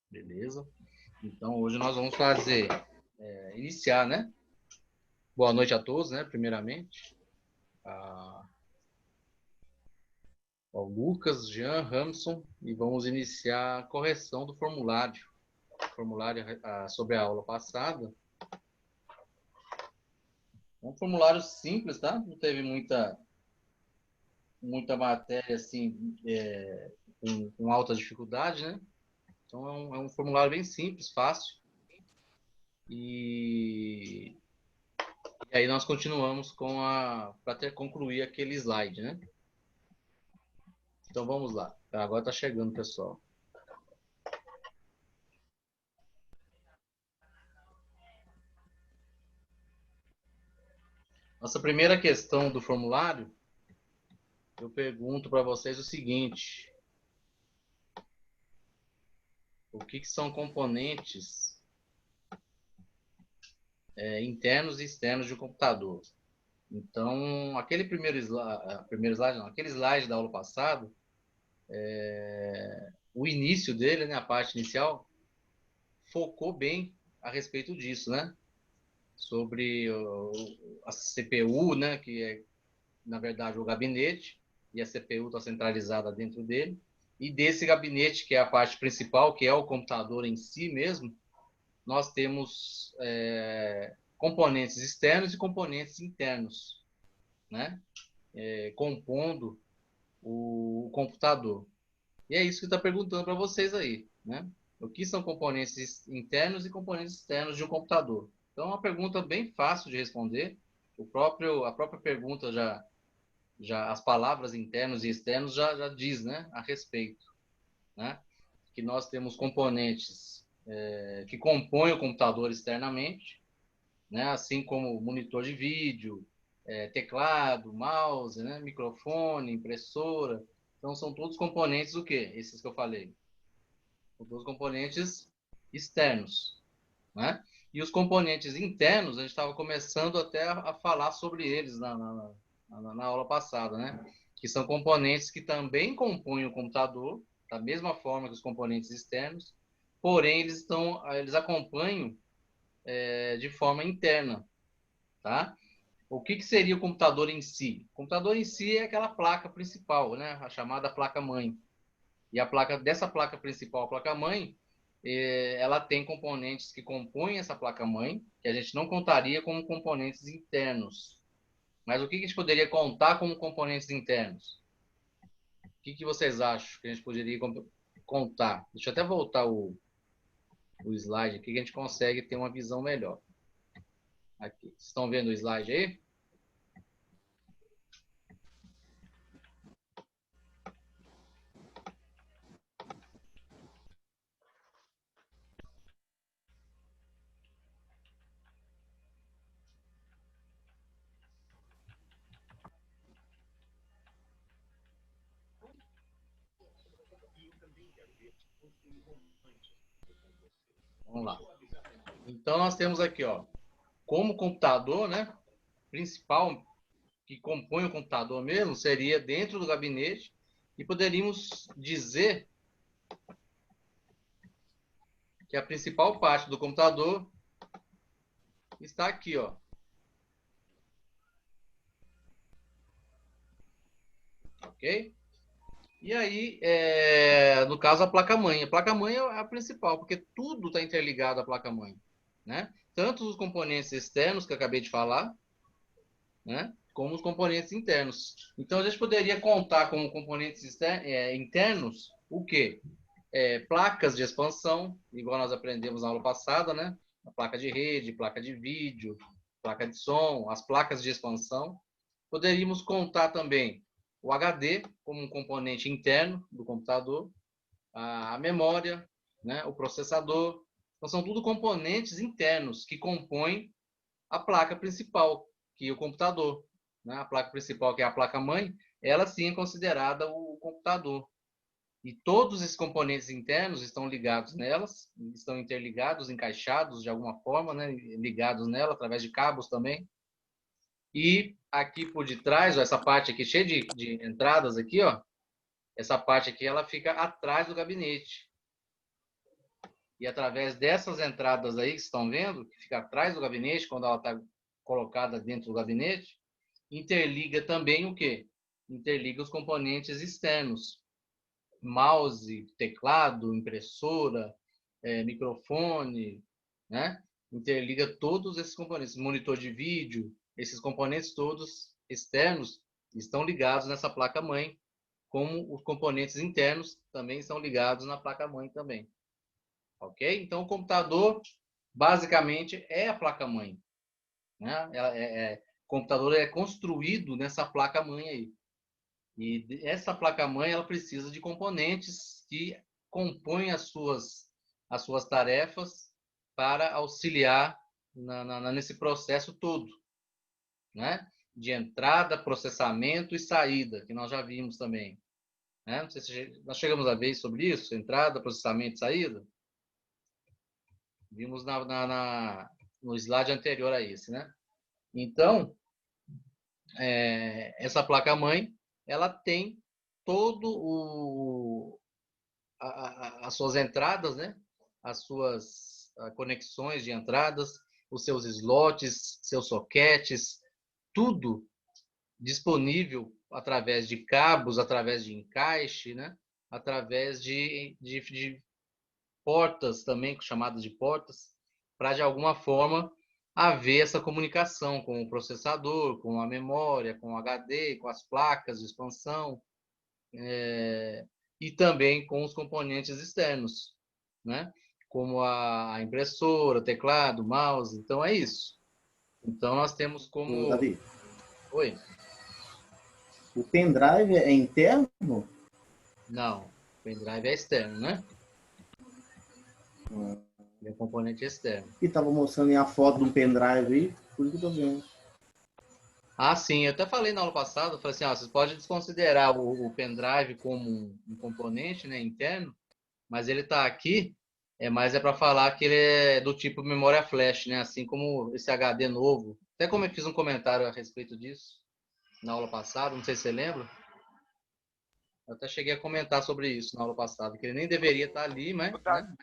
Beleza? Então, hoje nós vamos fazer, iniciar, né? Boa noite a todos, né? Primeiramente. Ao Lucas, Jean, Ramson, e vamos iniciar a correção do formulário. Formulário sobre a aula passada. Um formulário simples, tá? Não teve muita matéria, assim, com alta dificuldade, né? Então, é um formulário bem simples, fácil. E aí nós continuamos para concluir aquele slide, né? Então vamos lá. Agora está chegando, pessoal. Nossa primeira questão do formulário, eu pergunto para vocês o seguinte: o que são componentes internos e externos de um computador? Então, aquele primeiro slide, não, aquele slide da aula passada, o início dele, né, a parte inicial, focou bem a respeito disso, né? Sobre a CPU, né, que é, na verdade, o gabinete, e a CPU está centralizada dentro dele. E desse gabinete, que é a parte principal, que é o computador em si mesmo, nós temos componentes externos e componentes internos, né? Compondo o computador. E é isso que está perguntando para vocês aí, né? O que são componentes internos e componentes externos de um computador? Então, é uma pergunta bem fácil de responder. A própria pergunta já as palavras internos e externos já diz, né, a respeito, né? Que nós temos componentes que compõem o computador externamente, né? Assim como monitor de vídeo, teclado, mouse, né? Microfone, impressora. Então, são todos componentes o quê? Esses que eu falei. São todos componentes externos, né? E os componentes internos, a gente estava começando até a falar sobre eles na aula passada, né? Que são componentes que também compõem o computador, da mesma forma que os componentes externos, porém eles acompanham de forma interna, tá? O que seria o computador em si? O computador em si é aquela placa principal, né? A chamada placa-mãe. E dessa placa principal, a placa-mãe, ela tem componentes que compõem essa placa-mãe, que a gente não contaria como componentes internos. Mas o que a gente poderia contar como componentes internos? O que vocês acham que a gente poderia contar? Deixa eu até voltar o slide aqui, que a gente consegue ter uma visão melhor. Aqui. Vocês estão vendo o slide aí? Vamos lá. Então, nós temos aqui, ó, como computador, né, principal, que compõe o computador mesmo, seria dentro do gabinete, e poderíamos dizer que a principal parte do computador está aqui, ó. Ok? E aí, no caso, a placa-mãe. A placa-mãe é a principal, porque tudo está interligado à placa-mãe, né? Tanto os componentes externos, que eu acabei de falar, né? Como os componentes internos. Então, a gente poderia contar como componentes internos o quê? Placas de expansão, igual nós aprendemos na aula passada, né? A placa de rede, placa de vídeo, placa de som, as placas de expansão. Poderíamos contar também o HD como um componente interno do computador, a memória, né? O processador. Então, são tudo componentes internos que compõem a placa principal, que é o computador. Né? A placa principal, que é a placa-mãe, ela sim é considerada o computador. E todos esses componentes internos estão ligados nelas, estão interligados, encaixados de alguma forma, né? Ligados nela através de cabos também. E aqui por detrás, ó, essa parte aqui cheia de entradas aqui, ó, essa parte aqui ela fica atrás do gabinete. E através dessas entradas aí que estão vendo, que fica atrás do gabinete, quando ela está colocada dentro do gabinete, interliga também o quê? Interliga os componentes externos. Mouse, teclado, impressora, microfone, né? Interliga todos esses componentes. Monitor de vídeo, esses componentes todos externos estão ligados nessa placa-mãe, como os componentes internos também estão ligados na placa-mãe também. Ok? Então, o computador, basicamente, é a placa-mãe. Né? O computador é construído nessa placa-mãe aí. E essa placa-mãe, ela precisa de componentes que compõem as suas tarefas para auxiliar nesse processo todo. Né? De entrada, processamento e saída, que nós já vimos também. Né? Não sei se nós chegamos a ver sobre isso, entrada, processamento e saída. Vimos no slide anterior a esse, né? Então, essa placa-mãe, ela tem todo as suas entradas, né? As suas conexões de entradas, os seus slots, seus sockets, tudo disponível através de cabos, através de encaixe, né? Através de portas também, chamadas de portas, para de alguma forma haver essa comunicação com o processador, com a memória, com o HD, com as placas de expansão, e também com os componentes externos, né? Como a impressora, teclado, mouse. Então é isso. Então nós temos como... Davi, Oi? o pendrive é interno? Não, o pendrive é externo, né? É um componente externo. E estava mostrando a foto de um pendrive aí, por isso que eu tô vendo. Ah, sim, eu até falei na aula passada, eu falei assim, vocês podem desconsiderar o pendrive como um componente, né, interno, mas ele está aqui, mas é para falar que ele é do tipo memória flash, né, assim como esse HD novo. Até como eu fiz um comentário a respeito disso na aula passada, não sei se você lembra. Eu até cheguei a comentar sobre isso na aula passada, que ele nem deveria estar ali, mas... né?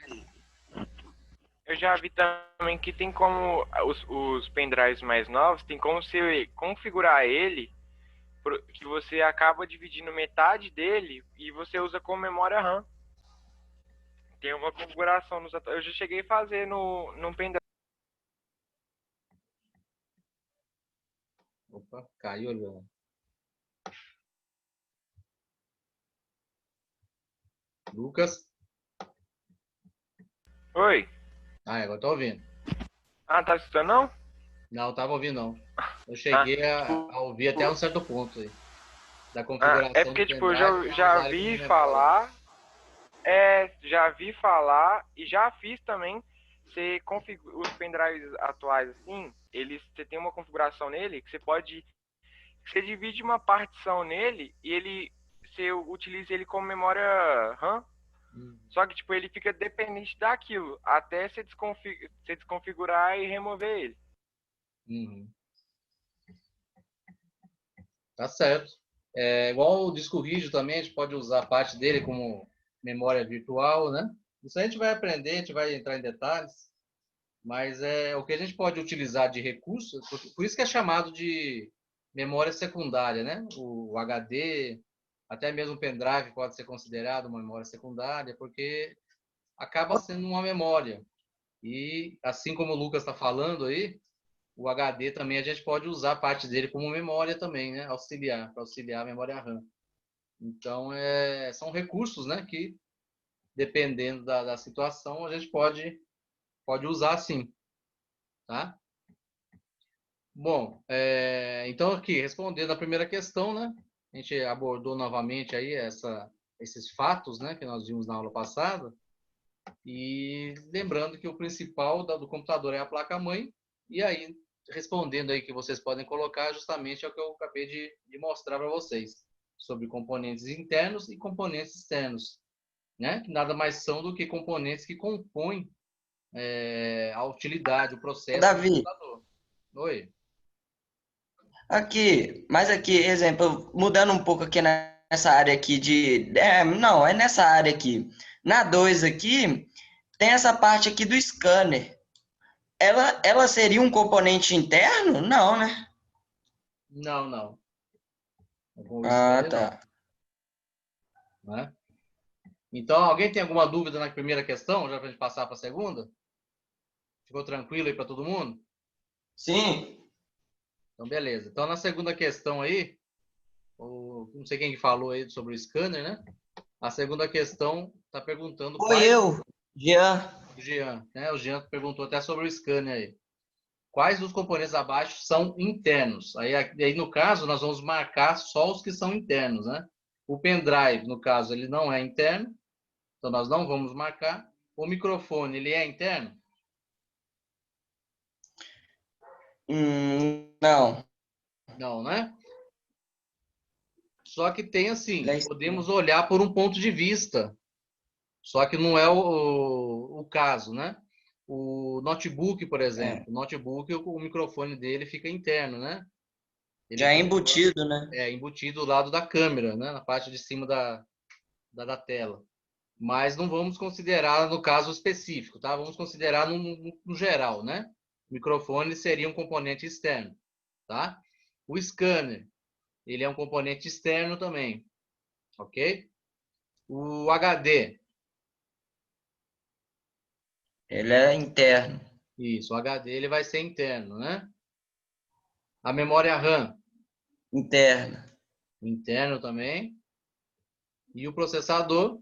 Eu já vi também que tem como os pendrives mais novos, tem como você configurar ele, que você acaba dividindo metade dele e você usa como memória RAM. Tem uma configuração nos eu já cheguei a fazer num pendrive. Opa, caiu ali. Lucas? Oi? Agora tô ouvindo. Ah, tá escutando não? Não, estava ouvindo não. Eu cheguei a ouvir até um certo ponto aí. Da É configuração porque, do tipo, eu pendrive para já usar ele como vi memória. falar, já vi falar e já fiz também. Você configura os pendrives atuais assim, você tem uma configuração nele que você divide uma partição nele e você utiliza ele como memória RAM. Só que tipo ele fica dependente daquilo até você desconfigurar e remover ele. Uhum. Tá certo. Igual o disco rígido também, a gente pode usar parte dele como memória virtual, né? Isso a gente vai aprender, a gente vai entrar em detalhes, mas é o que a gente pode utilizar de recurso, por isso que é chamado de memória secundária, né? O HD, até mesmo o pendrive pode ser considerado uma memória secundária, porque acaba sendo uma memória. E assim como o Lucas está falando aí, o HD também a gente pode usar parte dele como memória também, né? Para auxiliar a memória RAM. Então, são recursos, né? Que, dependendo da situação, a gente pode usar sim, tá? Bom, então aqui, respondendo a primeira questão, né? A gente abordou novamente aí esses fatos, né? Que nós vimos na aula passada. E lembrando que o principal do computador é a placa-mãe. E aí, respondendo aí que vocês podem colocar, justamente é o que eu acabei de mostrar para vocês, sobre componentes internos e componentes externos, né? Que nada mais são do que componentes que compõem a utilidade, o processo do Davi, computador. Oi. mas aqui, exemplo, mudando um pouco aqui nessa área aqui não, é nessa área aqui. Na 2 aqui, tem essa parte aqui do scanner. Ela seria um componente interno? Não, né? Não, não. Com o Ah, scanner, tá. não. Né? Então, alguém tem alguma dúvida na primeira questão, já para a gente passar para a segunda? Ficou tranquilo aí para todo mundo? Sim. Então, beleza. Então, na segunda questão aí, não sei quem que falou aí sobre o scanner, né? A segunda questão está perguntando Foi quais... eu, Jean. O Jean, né? O Jean perguntou até sobre o scanner aí. Quais dos componentes abaixo são internos? Aí, no caso, nós vamos marcar só os que são internos, né? O pendrive, no caso, ele não é interno, então nós não vamos marcar. O microfone, ele é interno? Não. Não, né? Só que tem assim, Ele é podemos externo. olhar por um ponto de vista, só que não é o caso, né? O notebook, por exemplo, É. o notebook, o microfone dele fica interno, né? Ele Já é fica embutido, né? embutido do lado da câmera, né? Na parte de cima da tela. Mas não vamos considerar no caso específico, tá? Vamos considerar no geral, né? O microfone seria um componente externo, tá? O scanner, ele é um componente externo também, ok? O HD, Ele é interno. isso, o HD ele vai ser interno, né? A memória RAM, Interno. interno também. E o processador,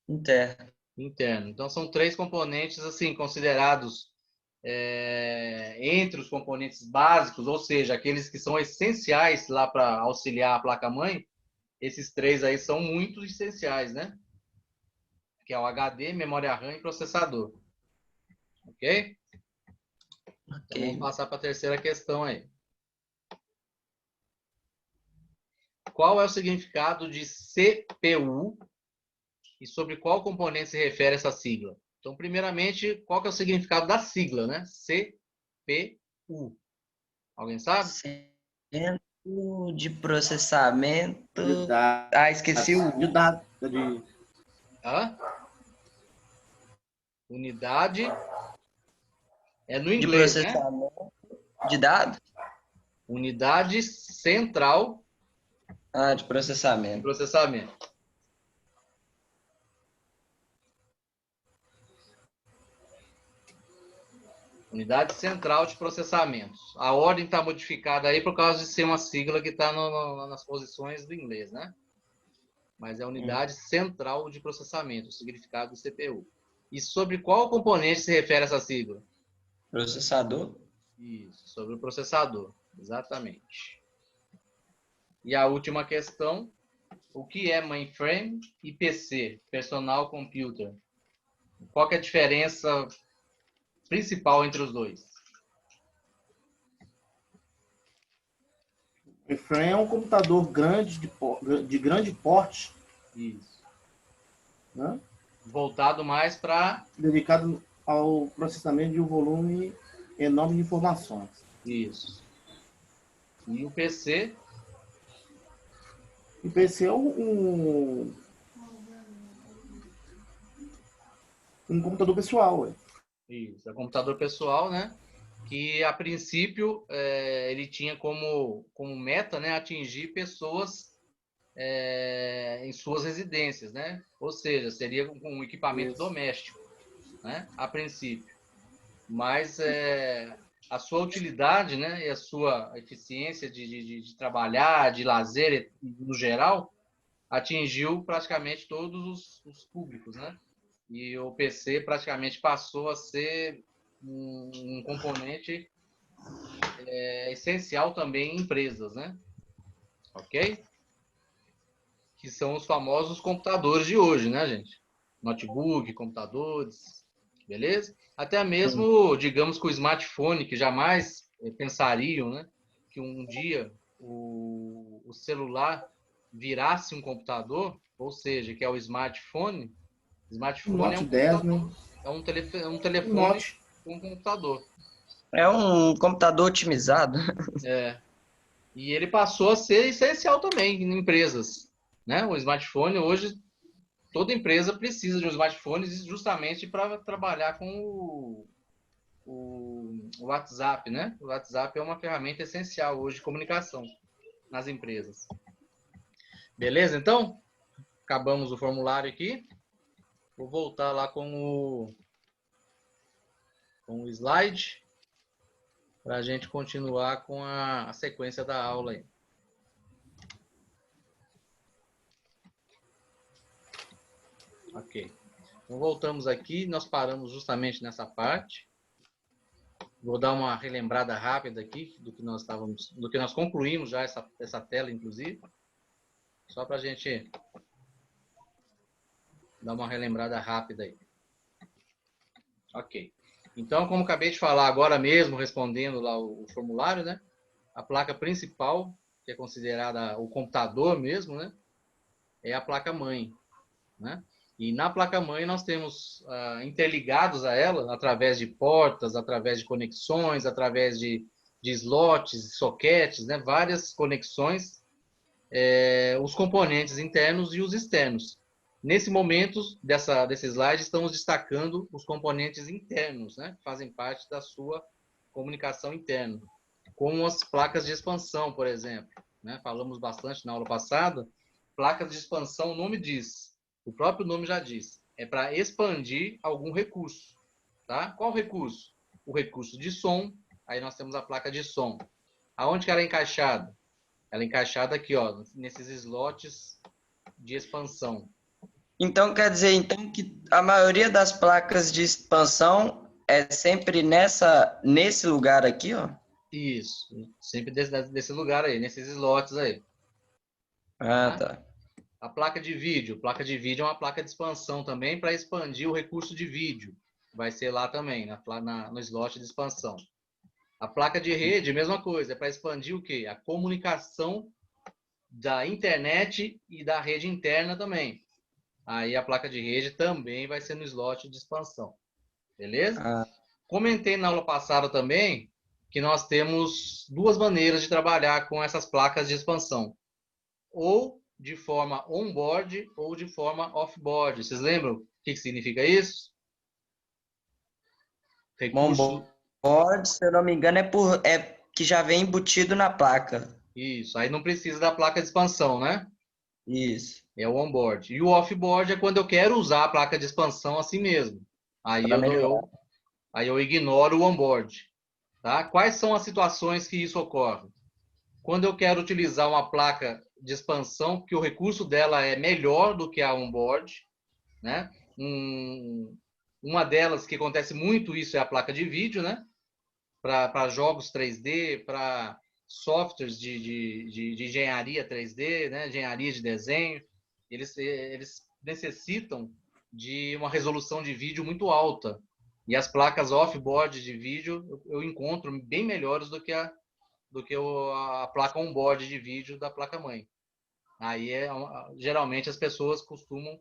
Interno. interno. Então, são três componentes, assim, considerados entre os componentes básicos, ou seja, aqueles que são essenciais lá para auxiliar a placa-mãe. Esses três aí são muito essenciais, né? Que é o HD, memória RAM e processador. Ok? Então, vamos Ok. passar para a terceira questão aí. Qual é o significado de CPU e sobre qual componente se refere essa sigla? Então, primeiramente, qual que é o significado da sigla, né? CPU. Alguém sabe? Centro de processamento. De dados. Ah, esqueci o De U. dados. Hã? Unidade é no De inglês, né? processamento de dados? Unidade central Ah, de de processamento. processamento. Unidade central de processamento. A ordem está modificada aí por causa de ser uma sigla que está nas posições do inglês, né? Mas é a unidade central de processamento, o significado do CPU. E sobre qual componente se refere essa sigla? Processador? Isso, sobre o processador, exatamente. E a última questão, o que é mainframe e PC, personal computer? Qual que é a diferença principal entre os dois? O mainframe é um computador grande de grande porte, Isso. né? Voltado mais para... Dedicado ao processamento de um volume enorme de informações. Isso. E o PC, E PC é um computador pessoal. Ué. isso, é computador pessoal, né? Que a princípio ele tinha como meta, né, atingir pessoas em suas residências, né? Ou seja, seria um equipamento Isso. doméstico, né? A princípio. Mas a sua utilidade, né, e a sua eficiência de trabalhar, de lazer no geral, atingiu praticamente todos os públicos, né? E o PC praticamente passou a ser um componente essencial também em empresas, né? Ok? Que são os famosos computadores de hoje, né, gente? Notebook, computadores, beleza? Até mesmo, digamos que o smartphone, que jamais pensariam, né, que um dia o celular virasse um computador, ou seja, que é o smartphone. O Smartphone é Note um 10, computador, né? é um O telefone Note. com um computador. É um computador otimizado. É. E ele passou a ser essencial também em empresas, né? O smartphone hoje toda empresa precisa de um smartphone justamente para trabalhar com o WhatsApp, né? O WhatsApp é uma ferramenta essencial hoje de comunicação nas empresas. Beleza, então? Acabamos o formulário aqui. Vou voltar lá com o slide para a gente continuar com a sequência da aula aí. Ok. Então, voltamos aqui, nós paramos justamente nessa parte. Vou dar uma relembrada rápida aqui do que nós concluímos já essa tela, inclusive. Só para a gente dar uma relembrada rápida aí. Ok. Então, como acabei de falar agora mesmo, respondendo lá o formulário, né? A placa principal, que é considerada o computador mesmo, né? É a placa-mãe, né? E na placa-mãe nós temos interligados a ela, através de portas, através de conexões, através de slots, soquetes, né? Várias conexões, os componentes internos e os externos. Nesse momento desse slide, estamos destacando os componentes internos, né? Que fazem parte da sua comunicação interna, como as placas de expansão, por exemplo, né? Falamos bastante na aula passada. Placas de expansão, o nome diz, o próprio nome já diz, é para expandir algum recurso, tá? Qual recurso? O recurso de som, aí nós temos a placa de som. Aonde que ela é encaixada? Ela é encaixada aqui, ó, nesses slots de expansão. Então quer dizer então que a maioria das placas de expansão é sempre nesse lugar aqui, ó? Isso, sempre desse lugar aí, nesses slots aí. Ah, tá. A placa de vídeo é uma placa de expansão também para expandir o recurso de vídeo. Vai ser lá também, no slot de expansão. A placa de rede, mesma coisa, é para expandir o quê? A comunicação da internet e da rede interna também. Aí a placa de rede também vai ser no slot de expansão. Beleza? Ah, Comentei na aula passada também que nós temos duas maneiras de trabalhar com essas placas de expansão. Ou de forma on-board ou de forma off-board. Vocês lembram o que significa isso? Recurso... onboard, se eu não me engano, é que já vem embutido na placa. Isso, aí não precisa da placa de expansão, né? Isso. É o on-board. E o off-board é quando eu quero usar a placa de expansão assim mesmo. Aí Para melhorar. eu ignoro o on-board. Tá? Quais são as situações que isso ocorre? Quando eu quero utilizar uma placa de expansão, que o recurso dela é melhor do que a on-board, né? Uma delas que acontece muito isso é a placa de vídeo, né? Para jogos 3D, para softwares de engenharia 3D, né? Engenharia de desenho, eles necessitam de uma resolução de vídeo muito alta. E as placas off-board de vídeo eu encontro bem melhores do que a placa on-board de vídeo da placa-mãe. Aí, geralmente, as pessoas costumam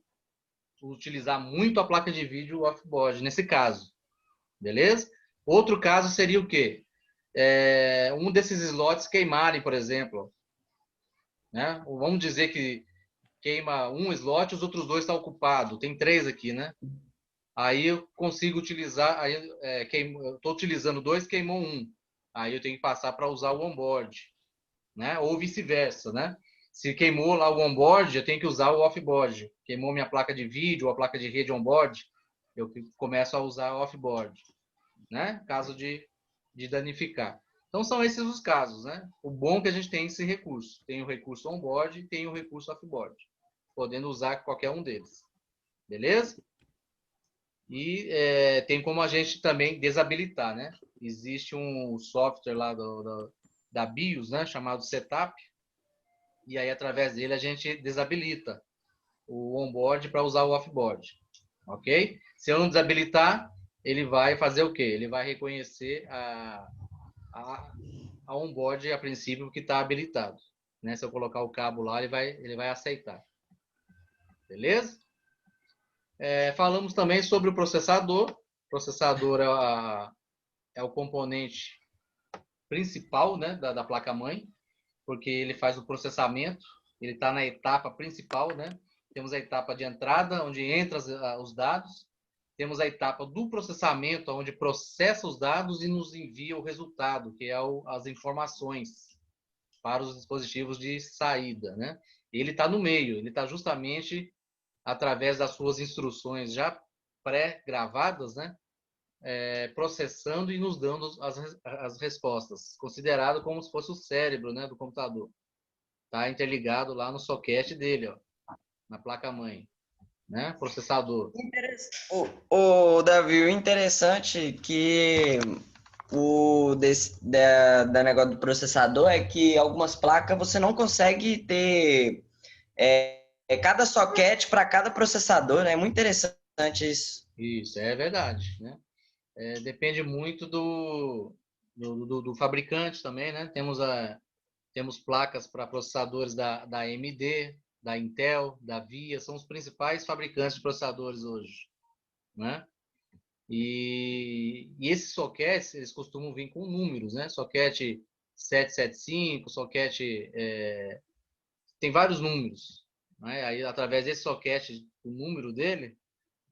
utilizar muito a placa de vídeo off-board, nesse caso. Beleza? Outro caso seria o quê? Um desses slots queimarem, por exemplo. Né? Vamos dizer que queima um slot, os outros dois estão ocupados. Tem 3 aqui, né? Aí eu consigo utilizar, estou utilizando 2, queimou 1. Aí eu tenho que passar para usar o onboard, né? Ou vice-versa, né? Se queimou lá o onboard, eu tenho que usar o offboard. Queimou minha placa de vídeo ou a placa de rede onboard, eu começo a usar o offboard, né? Caso de danificar. Então são esses os casos, né? O bom é que a gente tem esse recurso. Tem o recurso onboard e tem o recurso offboard, podendo usar qualquer um deles. Beleza? E tem como a gente também desabilitar, né? Existe um software lá da BIOS, né? Chamado Setup. E aí, através dele, a gente desabilita o onboard para usar o offboard. Ok? Se eu não desabilitar, ele vai fazer o quê? Ele vai reconhecer a onboard, a princípio, que está habilitado. Né? Se eu colocar o cabo lá, ele vai aceitar. Beleza? Falamos também sobre o processador. O processador é o componente principal, né, da placa-mãe, porque ele faz o processamento, ele está na etapa principal, né? temos a etapa de entrada, onde entra os dados, temos a etapa do processamento, onde processa os dados e nos envia o resultado, que é as informações para os dispositivos de saída, né? Ele está no meio, ele está justamente através das suas instruções já pré-gravadas, né? Processando e nos dando as respostas, considerado como se fosse o cérebro, né, do computador. Está interligado lá no socket dele, ó, na placa-mãe, né? Processador. Davi, o interessante que da negócio do processador é que algumas placas você não consegue ter cada socket para cada processador, né? É muito interessante isso. Isso, é verdade, né? Depende muito do fabricante também, né? Temos placas para processadores da AMD, da Intel, da VIA, são os principais fabricantes de processadores hoje, né? E esses sockets, eles costumam vir com números, né? Socket 775, socket... tem vários números, né? Aí, através desse socket, o número dele,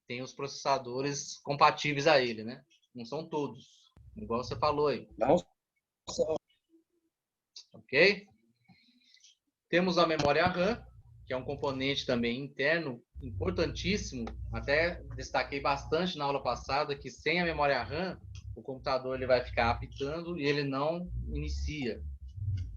tem os processadores compatíveis a ele, né? Não são todos, igual você falou aí. Não. Ok? Temos a memória RAM, que é um componente também interno importantíssimo. Até destaquei bastante na aula passada que sem a memória RAM, o computador ele vai ficar apitando e ele não inicia.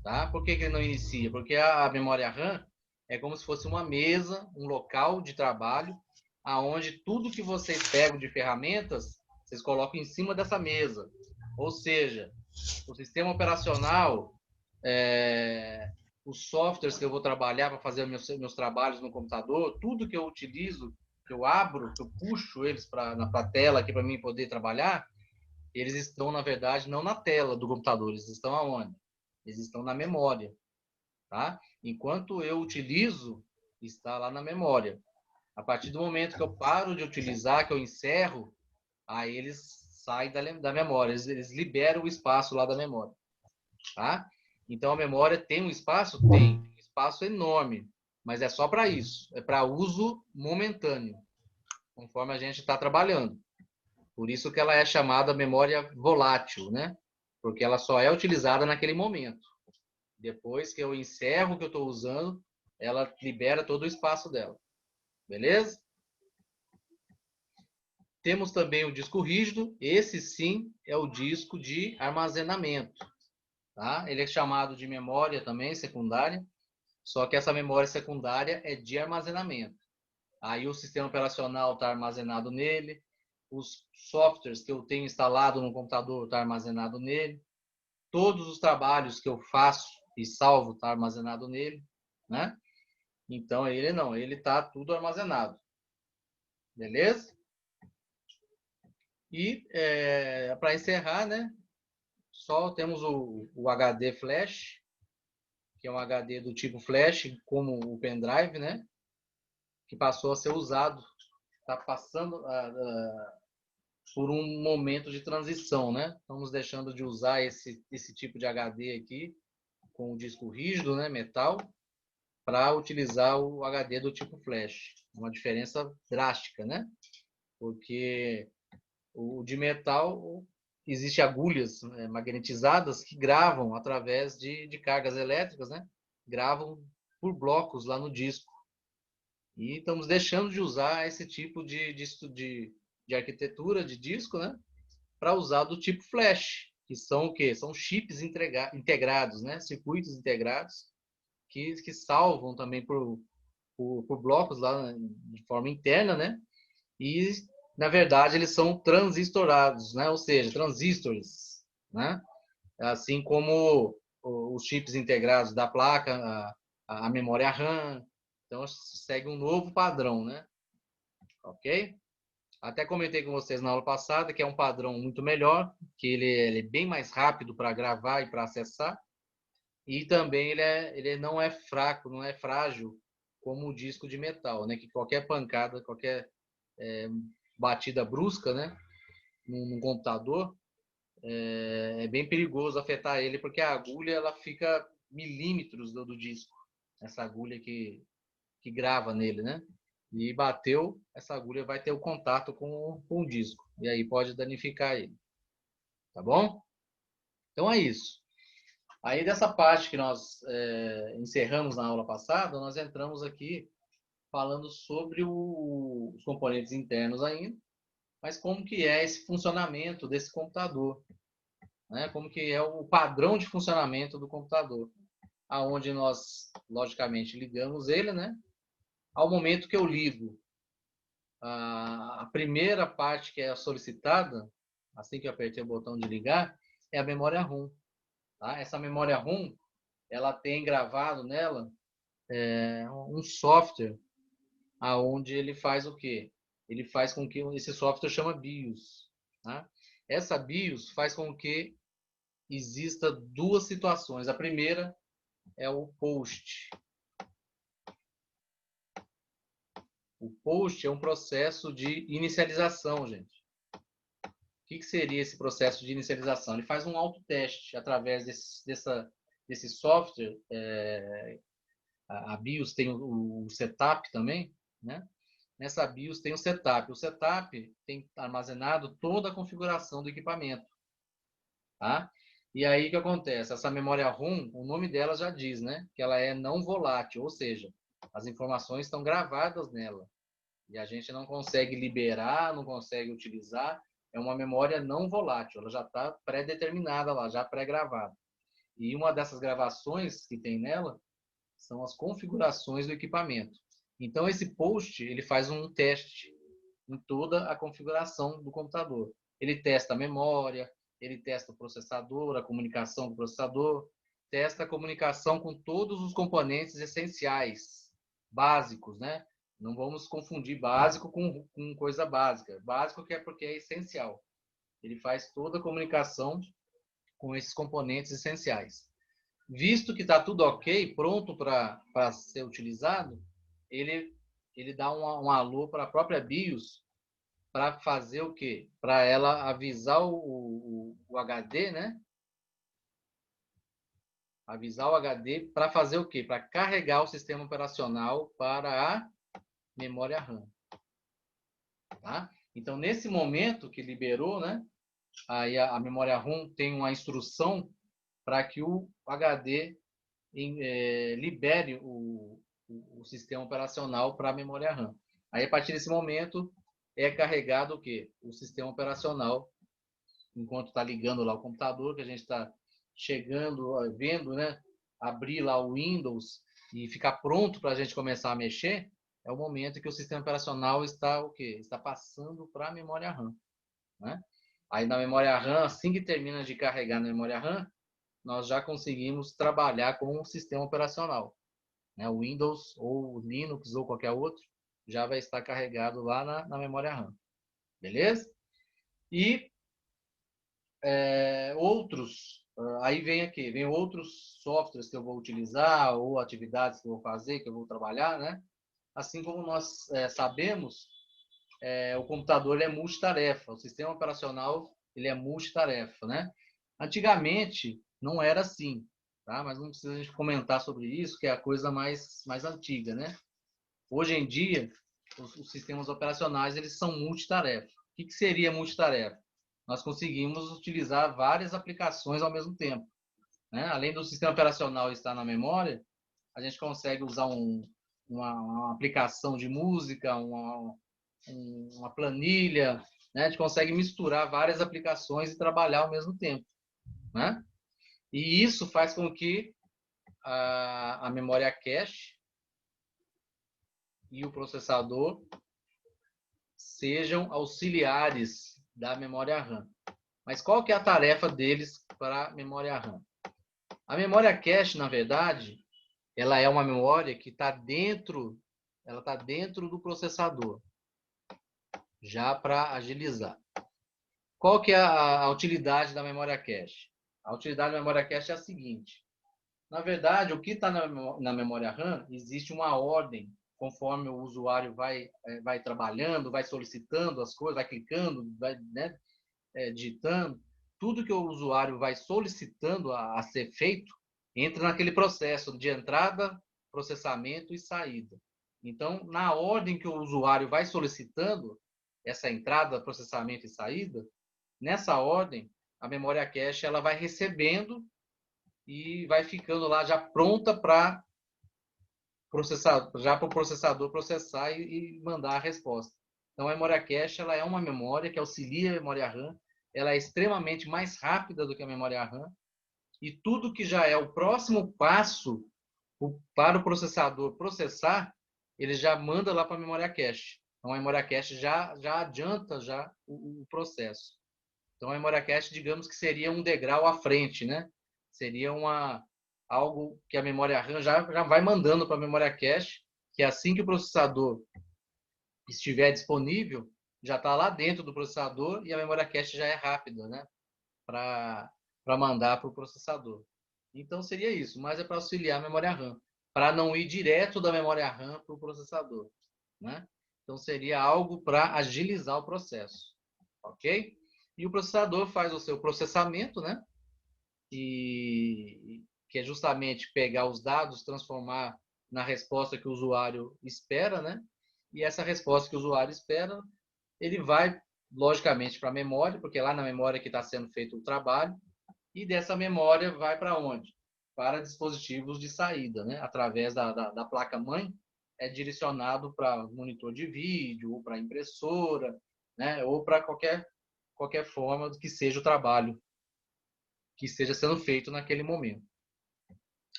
Tá? Por que ele não inicia? Porque a memória RAM é como se fosse uma mesa, um local de trabalho, aonde tudo que vocês pegam de ferramentas, vocês colocam em cima dessa mesa. Ou seja, o sistema operacional, os softwares que eu vou trabalhar para fazer meus trabalhos no computador, tudo que eu utilizo, que eu abro, que eu puxo eles na tela aqui para mim poder trabalhar, eles estão, na verdade, não na tela do computador, eles estão aonde? Eles estão na memória, tá? Enquanto eu utilizo, está lá na memória. A partir do momento que eu paro de utilizar, que eu encerro, aí eles saem da memória, eles liberam o espaço lá da memória, tá? Então, a memória tem um espaço? Tem. Um espaço enorme, mas é só para isso. É para uso momentâneo, conforme a gente está trabalhando. Por isso que ela é chamada memória volátil, né? Porque ela só é utilizada naquele momento. Depois que eu encerro o que eu estou usando, ela libera todo o espaço dela. Beleza? Temos também o disco rígido. Esse sim é o disco de armazenamento. Tá? Ele é chamado de memória também secundária, só que essa memória secundária é de armazenamento. Aí o sistema operacional está armazenado nele, os softwares que eu tenho instalado no computador está armazenado nele, todos os trabalhos que eu faço e salvo está armazenado nele, né? Então ele não, ele está tudo armazenado. Beleza? E para encerrar, né? Só temos o HD Flash, que é um HD do tipo Flash, como o pendrive, né? Que passou a ser usado, está passando por um momento de transição, né? Estamos deixando de usar esse tipo de HD aqui, com o disco rígido, né, metal, para utilizar o HD do tipo Flash. Uma diferença drástica, né? Porque o de metal, existe agulhas magnetizadas que gravam através de cargas elétricas, né? Gravam por blocos lá no disco. E estamos deixando de usar esse tipo de arquitetura de disco, né? Para usar do tipo flash, que são o quê? São chips integrados, né? Circuitos integrados que salvam também por blocos lá de forma interna, né? E, na verdade, eles são transistorados, né? Ou seja, transistores, né? Assim como os chips integrados da placa, a memória RAM. Então, segue um novo padrão, né? Ok? Até comentei com vocês na aula passada que é um padrão muito melhor, que ele é bem mais rápido para gravar e para acessar. E também ele não é fraco, não é frágil como o disco de metal, né? Que qualquer pancada, qualquer batida brusca, né? Num computador, é bem perigoso afetar ele, porque a agulha ela fica milímetros do disco. Essa agulha que grava nele, né? E bateu, essa agulha vai ter o contato com o disco. E aí pode danificar ele. Tá bom? Então é isso. Aí dessa parte que nós encerramos na aula passada, nós entramos aqui falando sobre os componentes internos ainda, mas como que é esse funcionamento desse computador, né? Como que é o padrão de funcionamento do computador, aonde nós, logicamente, ligamos ele, né? Ao momento que eu ligo, a primeira parte que é solicitada, assim que eu apertei o botão de ligar, é a memória ROM. Tá? Essa memória ROM, ela tem gravado nela um software aonde ele faz o quê? Ele faz com que esse software chama BIOS. Tá? Essa BIOS faz com que exista duas situações. A primeira é o POST. O POST é um processo de inicialização, gente. O que seria esse processo de inicialização? Ele faz um autoteste através desse software. A BIOS tem o setup também, né? Nessa BIOS tem o setup. O setup tem armazenado toda a configuração do equipamento. Tá? E aí o que acontece? Essa memória ROM, o nome dela já diz, né? Que ela é não volátil, ou seja, as informações estão gravadas nela. E a gente não consegue liberar, não consegue utilizar. É uma memória não volátil, ela já está pré-determinada lá, já pré-gravada. E uma dessas gravações que tem nela são as configurações do equipamento. Então, esse post, ele faz um teste em toda a configuração do computador. Ele testa a memória, ele testa o processador, a comunicação com o processador, testa a comunicação com todos os componentes essenciais, básicos, né? Não vamos confundir básico com coisa básica. Básico que é porque é essencial. Ele faz toda a comunicação com esses componentes essenciais. Visto que está tudo ok, pronto para ser utilizado, ele dá um alô para a própria BIOS para fazer o quê? Para ela avisar o HD, né? Avisar o HD para fazer o quê? Para carregar o sistema operacional para a memória RAM. Tá? Então, nesse momento que liberou, né? Aí a memória ROM tem uma instrução para que o HD libere o sistema operacional para a memória RAM. Aí, a partir desse momento, é carregado o quê? O sistema operacional, enquanto está ligando lá o computador, que a gente está chegando, vendo, né? Abrir lá o Windows e ficar pronto para a gente começar a mexer, é o momento que o sistema operacional está o quê? Está passando para a memória RAM. Né? Aí na memória RAM, assim que termina de carregar na memória RAM, nós já conseguimos trabalhar com o sistema operacional. Né? O Windows ou o Linux ou qualquer outro já vai estar carregado lá na memória RAM. Beleza? E outros, aí vem aqui, vem outros softwares que eu vou utilizar ou atividades que eu vou fazer, que eu vou trabalhar, né? Assim como nós sabemos, o computador ele é multitarefa, o sistema operacional ele é multitarefa, né? Antigamente não era assim, tá? Mas não precisa a gente comentar sobre isso, que é a coisa mais antiga, né? Hoje em dia, os sistemas operacionais eles são multitarefa. O que seria multitarefa? Nós conseguimos utilizar várias aplicações ao mesmo tempo, né? Além do sistema operacional estar na memória, a gente consegue usar uma aplicação de música, uma planilha, né? A gente consegue misturar várias aplicações e trabalhar ao mesmo tempo, né? E isso faz com que a memória cache e o processador sejam auxiliares da memória RAM. Mas qual que é a tarefa deles para a memória RAM? A memória cache, na verdade, ela é uma memória que está dentro do processador, já para agilizar. Qual que é a utilidade da memória cache? A utilidade da memória cache é a seguinte. Na verdade, o que está na memória RAM, existe uma ordem, conforme o usuário vai trabalhando, vai solicitando as coisas, vai clicando, vai, né, digitando. Tudo que o usuário vai solicitando a ser feito, entra naquele processo de entrada, processamento e saída. Então, na ordem que o usuário vai solicitando essa entrada, processamento e saída, nessa ordem, a memória cache ela vai recebendo e vai ficando lá já pronta para o processador processar e mandar a resposta. Então, a memória cache ela é uma memória que auxilia a memória RAM, ela é extremamente mais rápida do que a memória RAM, e tudo que já é o próximo passo para o processador processar, ele já manda lá para a memória cache. Então, a memória cache já adianta já o processo. Então, a memória cache, digamos que seria um degrau à frente, né? Seria algo que a memória RAM já vai mandando para a memória cache, que assim que o processador estiver disponível, já está lá dentro do processador e a memória cache já é rápida, né? Para mandar para o processador. Então, seria isso, mas é para auxiliar a memória RAM, para não ir direto da memória RAM para o processador, né? Então, seria algo para agilizar o processo, ok? E o processador faz o seu processamento, né? Que é justamente pegar os dados, transformar na resposta que o usuário espera, né? E essa resposta que o usuário espera, ele vai, logicamente, para a memória, porque é lá na memória que está sendo feito o trabalho, e dessa memória vai para onde? Para dispositivos de saída, né? Através da placa-mãe, é direcionado para monitor de vídeo, ou para impressora, né? Ou para qualquer forma que seja o trabalho que esteja sendo feito naquele momento.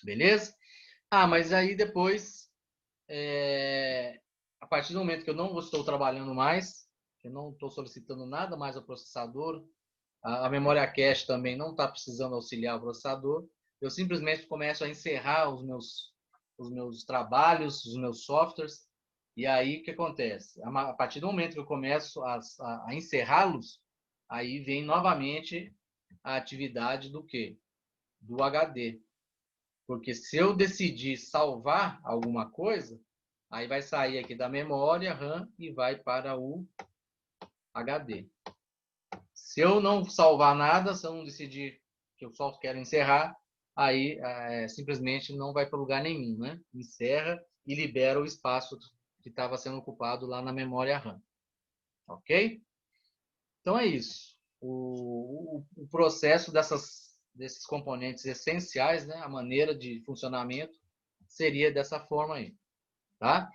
Beleza? Mas aí depois, a partir do momento que eu não estou trabalhando mais, que eu não estou solicitando nada mais ao processador, a memória cache também não está precisando auxiliar o processador, eu simplesmente começo a encerrar os meus trabalhos, os meus softwares, e aí o que acontece? A partir do momento que eu começo a encerrá-los, aí vem novamente a atividade do quê? Do HD. Porque se eu decidir salvar alguma coisa, aí vai sair aqui da memória RAM e vai para o HD. Se eu não salvar nada, se eu não decidir que eu só quero encerrar, aí simplesmente não vai para lugar nenhum, né? Encerra e libera o espaço que estava sendo ocupado lá na memória RAM. Ok? Então é isso. O processo desses componentes essenciais, né? A maneira de funcionamento seria dessa forma aí, tá?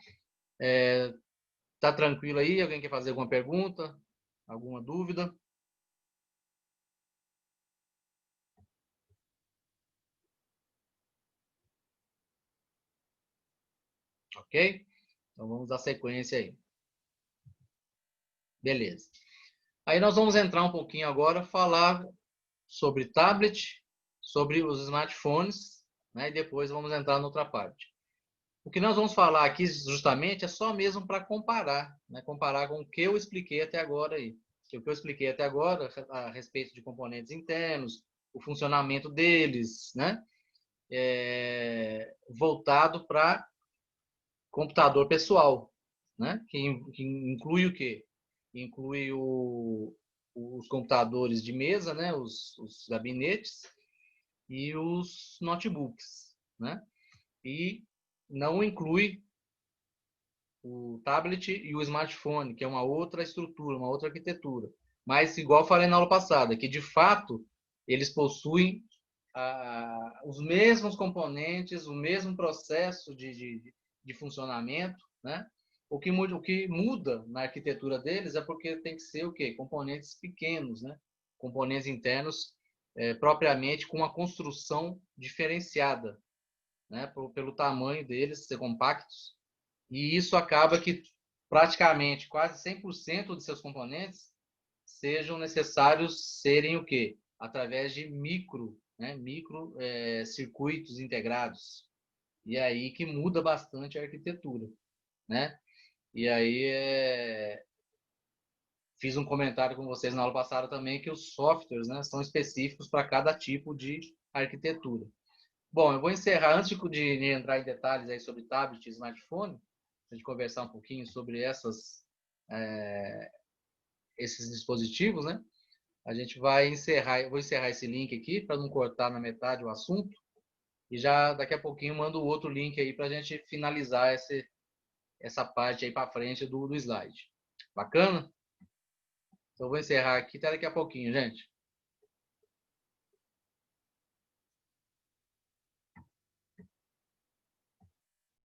Tá tranquilo aí? Alguém quer fazer alguma pergunta? Alguma dúvida? Ok? Então vamos dar sequência aí. Beleza. Aí nós vamos entrar um pouquinho agora, falar sobre tablet, sobre os smartphones, né? E depois vamos entrar na outra parte. O que nós vamos falar aqui justamente é só mesmo para comparar, né? Comparar com o que eu expliquei até agora aí. O que eu expliquei até agora a respeito de componentes internos, o funcionamento deles, né? Voltado para computador pessoal, né? Que inclui o quê? Inclui os computadores de mesa, né? Os gabinetes e os notebooks, né? E não inclui o tablet e o smartphone, que é uma outra estrutura, uma outra arquitetura. Mas, igual eu falei na aula passada, que de fato eles possuem os mesmos componentes, o mesmo processo de funcionamento, né? O que muda na arquitetura deles é porque tem que ser o quê? Componentes pequenos, né? Componentes internos propriamente com uma construção diferenciada, né? Pelo tamanho deles ser compactos. E isso acaba que praticamente quase 100% de seus componentes sejam necessários serem o quê? Através de micro circuitos integrados. E é aí que muda bastante a arquitetura, né? E aí fiz um comentário com vocês na aula passada também que os softwares, né, são específicos para cada tipo de arquitetura. Bom, eu vou encerrar antes de entrar em detalhes aí sobre tablet e smartphone, a gente conversar um pouquinho sobre esses dispositivos, né? A gente vai encerrar, eu vou encerrar esse link aqui para não cortar na metade o assunto e já daqui a pouquinho mando o outro link aí para a gente finalizar essa parte aí para frente do slide. Bacana? Então, vou encerrar aqui até daqui a pouquinho, gente.